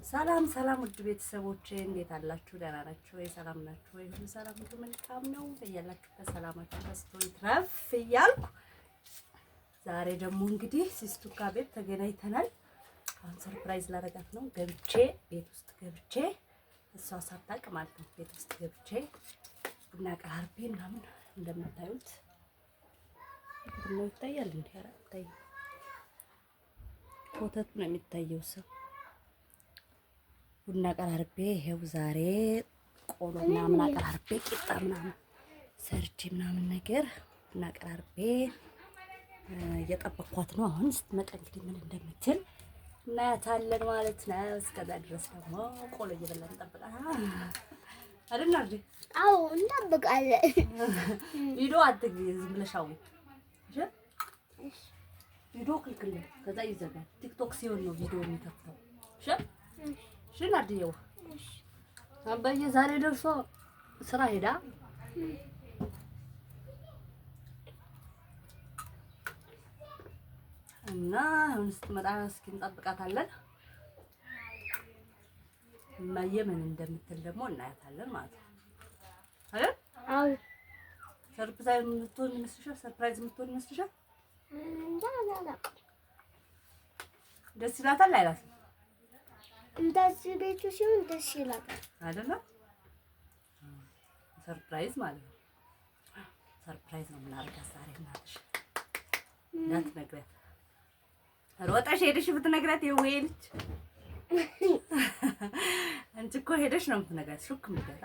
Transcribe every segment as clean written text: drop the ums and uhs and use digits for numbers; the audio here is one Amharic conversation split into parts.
ሰላም ሰላም ውድ ቤተሰቦቼ እንዴት አላችሁ? ደህና ናችሁ ወይ? ሰላም ናችሁ ወይ? ሁሉ ሰላም ሁሉ መልካም ነው። በያላችሁበት ሰላማችሁ በዝቶ ይትረፍ እያልኩ ዛሬ ደግሞ እንግዲህ ሲስቱካ ቤት ተገናኝተናል። አሁን ሰርፕራይዝ ላደርጋት ነው። ቤት ውስጥ ገብቼ እሷ ሳታውቅ ማለት ነው። ቤት ውስጥ ገብቼ ቡና ቀራርቤ ምናምን እንደምታዩት ቡና ይታያል እንዴ? ኧረ ይታያል። ወተቱ ነው የሚታየው ሰው ቡና ቀራርቤ ይሄው ዛሬ ቆሎ ምናምን አቀራርቤ ቂጣ ምናምን ሰርቼ ምናምን ነገር ቡና ቀራርቤ እየጠበኳት ነው። አሁን ስትመጣ እንግዲህ ምን እንደምትል እናያታለን ማለት ነው። እስከዛ ድረስ ደግሞ ቆሎ እየበላን እንጠብቃለን አይደል? አዲ አዎ እንጠብቃለን። ቪዲዮ አትግቢ ዝም ብለሽ አው እሺ። ቪዲዮ ክልክል ነው። ከዛ ይዘጋል። ቲክቶክ ሲሆን ነው ቪዲዮ የሚከፍተው። እሺ እሺ ናዲየው አባዬ ዛሬ ደርሶ ስራ ሄዳ እና አሁን ስትመጣ እስኪ እንጠብቃታለን። እማዬ ምን እንደምትል ደግሞ እናያታለን ማለት ነው አይደል? አዎ ሰርፕራይዝ የምትሆን ይመስልሻል? ደስ ይላታል አይላትም? እንደዚህ ቤቱ ሲሆን ደስ ይላል አይደለ? ሰርፕራይዝ ማለት ነው። ሰርፕራይዝ ነው የምናደርጋት ዛሬ እናትሽ እንዳትነግሪያት። ሮጠሽ ሄደሽ ብትነግሪያት ይሄልች አንቺ እኮ ሄደሽ ነው የምትነግሪያት። ሹክ ምትገታ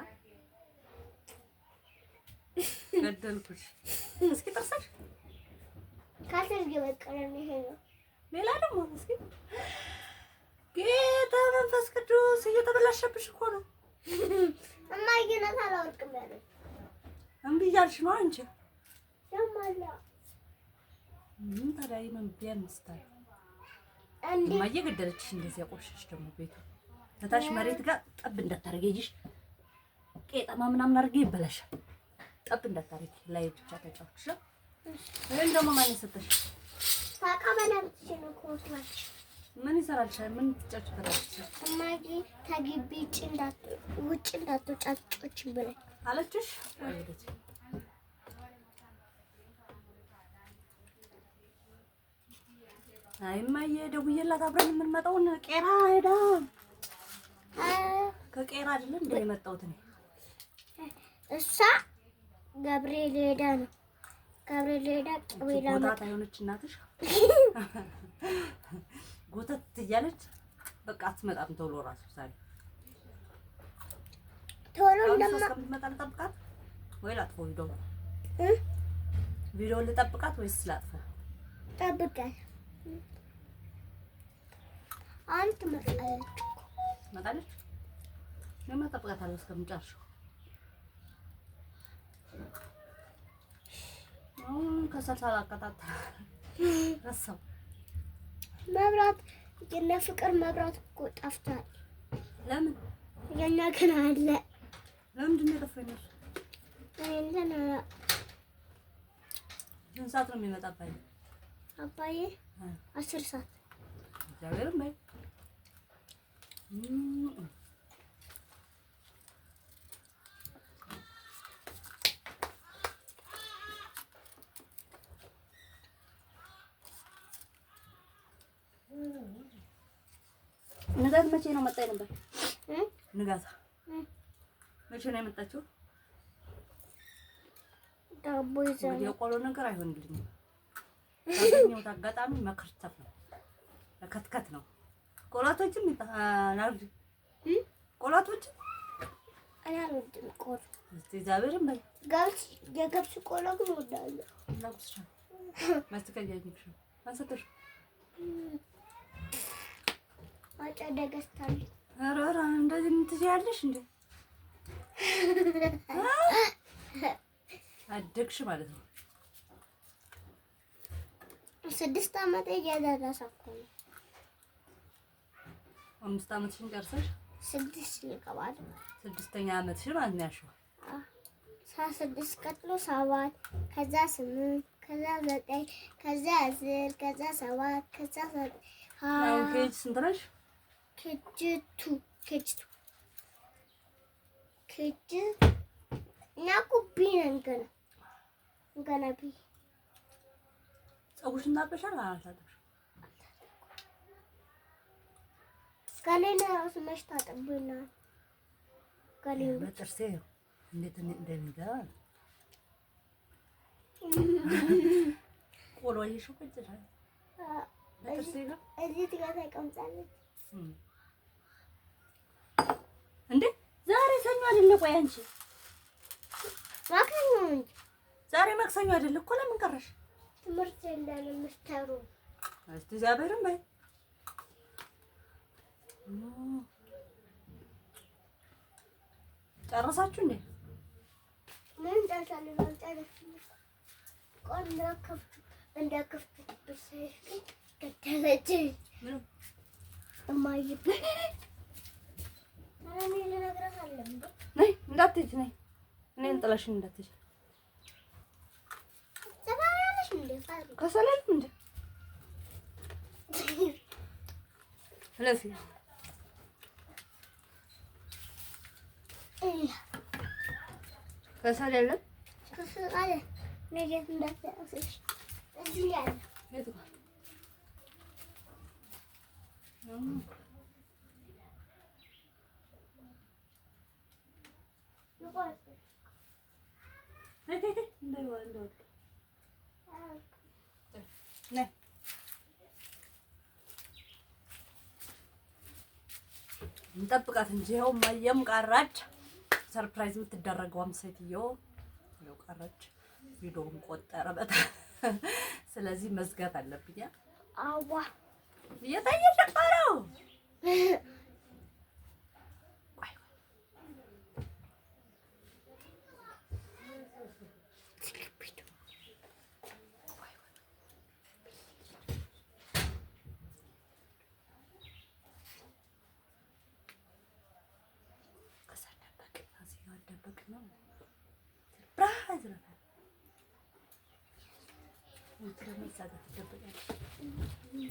ገደልኩሽ። እስኪ ጥርሰሽ ካሰሽ ገበቀረን ይሄ ነው። ሌላ ደግሞ እስኪ ጌታ መንፈስ ቅዱስ እየተበላሸብሽ እኮ ነው። እማዬ ናት አላወቅም ያለች እምቢ እያልሽ ነው አንቺ። ያማላ ታዲያ ምን ቢያንስታል እንዴ እማዬ ገደለችሽ። እንደዚህ ያቆሽሽ ደግሞ ቤቱ ከታች መሬት ጋር ጠብ እንዳታረጊሽ። ቄጠማ ምናምን አድርጌ ይበላሻል። ጠብ እንዳታረጊ ላይ ብቻ ተጫውሽ። ይሄን ደግሞ ማን ሰጠሽ? ታቃበላችሁ ነው ኮስማች ምን ይሰራልሻል? ምን ትጫጭበታለሽ? እማዬ ተግቢ ውጭ እንዳትወጫጭ ብለኝ አለችሽ? አይደች አይ እማዬ ደውዬላት አብረን የምንመጣውን ቄራ ሄዳ ከቄራ አይደለም እንደ የመጣሁት እኔ እሷ ገብርኤል ሄዳ ነው። ገብርኤል ሄዳ ቅቤላ ጎታት አይሆነች እናትሽ ጎተት እያለች በቃ አትመጣም ቶሎ እራሱ ዛሬ ቶሎ እንደምትመጣ ልጠብቃት ወይ ላጥፈው? ቪዲዮ ልጠብቃት ወይስ ላጥፈው? ጠብቃት። አንተ ትመጣለች። እኔማ እጠብቃታለሁ እስከምጨርሰው። ከሰል ሳላቀጣጣ ረሳሁ። መብራት የነ ፍቅር መብራት እኮ ጠፍቷል። ለምን? የኛ ግን አለ። ለምንድን ነው የጠፋው? እንትን ስንት ሰዓት ነው የሚመጣ አባዬ? አባዬ 10 ሰዓት። እግዚአብሔርም በይ ንጋት መቼ ነው መጣ ነበር? ንጋት መቼ ነው የመጣችው? ዳቦ ይዘው የቆሎ ነገር አይሆንልኝም። ታገኘው አጋጣሚ መከርተፍ ነው መከትከት ነው። ቆላቶችም ይጣላል። ቆላቶች አላልወድም ቆሎ። እስቲ ዛሬም በይ የገብስ ቆሎ ግን እወዳለሁ። ላቁስሻ ማስተካከያኝሽ አንሰተሽ አጨደ ገዝታለች። ኧረ እንደዚህ ምን ትያለሽ እንዴ? አደግሽ ማለት ነው። 6 ዓመት እየደረሰ እኮ ነው። 5 ዓመትሽን ጨርሰሽ 6 ይገባል። 6ኛ ዓመትሽን ማለት ነው ያልሽው። 6 ቀጥሎ 7 ከዛ 8 ከዛ 9 ከዛ 10 ከዛ 7 ከዛ 9 አሁን ኬጅ ስንት ነሽ? ኬጅቱ ኬጅቱ ኬጅ እና እኮ ቢ ነን ገና ቢ ፀጉርሽን ታጥበሻል? አላታጠብሽም? ገሌን እራሱ መች ታጥብና ገሌን በጥርሴ እንዴት እንደሚገባ ቆሎ ይሽው ይችላል። በጥርሴ ነው እዚህ ጋር ተቀምጣለች እንዴ? ዛሬ ሰኞ አይደለ? ቆይ አንቺ ማክሰኞ ነው እንጂ ዛሬ ማክሰኞ አይደለ እኮ። ለምን ቀረሽ? ትምህርት የለንም ምስተሩ። እስቲ ዛሬም በይ ጨረሳችሁ እንዴ? ምን ጨርሳለሁ? አልጨረስንም። ቆይ እንዳከፍቱ ብሰሽ ከተለች እማዬ እኔ ልነግርህ አለም ነይ እንዳትሄጂ ነይ እኔን ጥለሽኝ እንዳትሄጂ። ተባራለሽ እንዴ? ከሰለልም እንዴ? ስለዚህ ከሰል የለም። ከሰል አለ ነገ እንዳትያስሽ እዚህ ያለ የት ጋር እንጠብቃት እንጂ ይኸው ማየም ቀረች። ሰርፕራይዝ የምትደረገውም ሴትዮ ይኸው ቀረች። ቪዲዮውን ቆጠረበት። ስለዚህ መዝጋት አለብኝ። አዋ እየታየሽ ቀረው።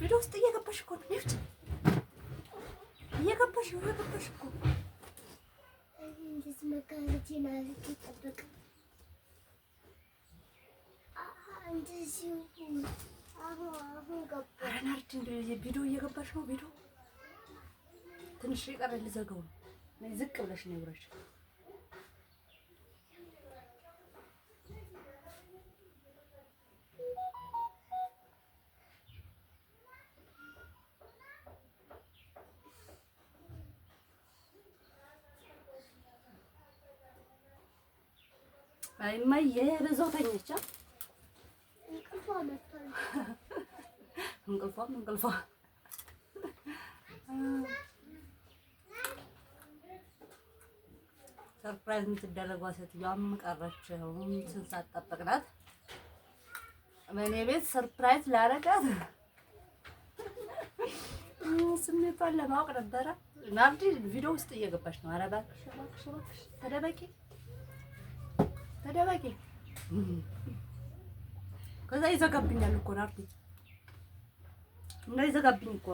ቪዲዮ ውስጥ እየገባሽ እኮ ነው። እየገባሽ እኮ እንደዚህ መጋረጃ ነው ተጠበቀ። እንደዚህ አሁን ገባ። ኧረ ናርዲ እንደዚህ ቪዲዮ እየገባሽ ነው። ቪዲዮ ትንሽ ይቀር ልዘጋው ነው። ነይ ዝቅ ብለሽ ነው ይብራሽ። አይ ማየ በዛው ተኛች። እንቅልፏ ሰርፕራይዝ የምትደረገው ሴትዮዋም ቀረች። ስንት ሰዓት ጠበቅናት? በእኔ ቤት ሰርፕራይዝ ላደርጋት ስሜቷን ለማወቅ ነበረ። ናርዲ ቪዲዮ ውስጥ እየገባች ነው። ኧረ እባክሽ ተደበቂ። ከዛ ይዘጋብኛል እኮ ናርዲ፣ እንዳይዘጋብኝ እኮ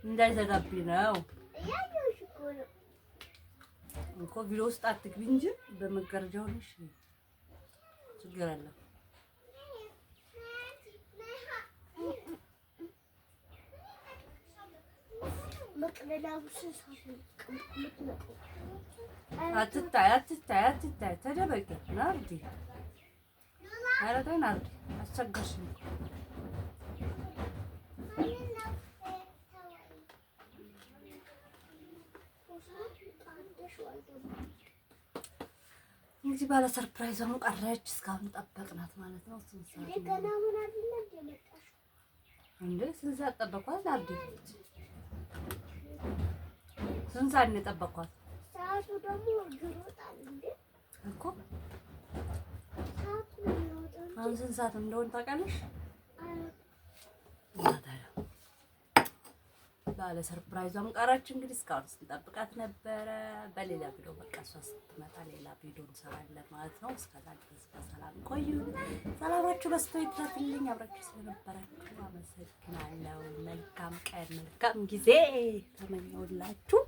እንዳይዘጋብኝ ነው እኮ። ቪዲዮ ውስጥ አትግቢ እንጂ በመጋረጃ ሆነሽ ችግር አለ። አትታይ ተደበቂ ናርዲ። ኧረ ተይ ናርዲ አስቸገርሽኝ። እንግዲህ ባለ ሰርፕራይዟም ቀረች። እስካሁን ጠበቅናት ማለት ነው። ስንት ሰዓት ጠበቅኳት ናርዲ? ስንት ሰዓት ነው የጠበቅኳት? ሰዓቱ ደግሞ ይሮጣል እንዴ እኮ። ሰዓቱ ይሮጣል። አሁን ስንት ሰዓት እንደሆነ ታውቂያለሽ? ባለ ሰርፕራይዟም ቀረች። እንግዲህ እስካሁን ስንጠብቃት ነበረ። በሌላ ቪዲዮ በቃ እሷ ስትመጣ ሌላ ቪዲዮ እንሰራለን ማለት ነው። እስከዛ ድረስ በሰላም ቆዩ። ሰላማችሁ በስቶ ይትረፍልኝ። አብራችሁ ስለነበራችሁ አመሰግናለሁ። መልካም ቀን መልካም ጊዜ ተመኘውላችሁ።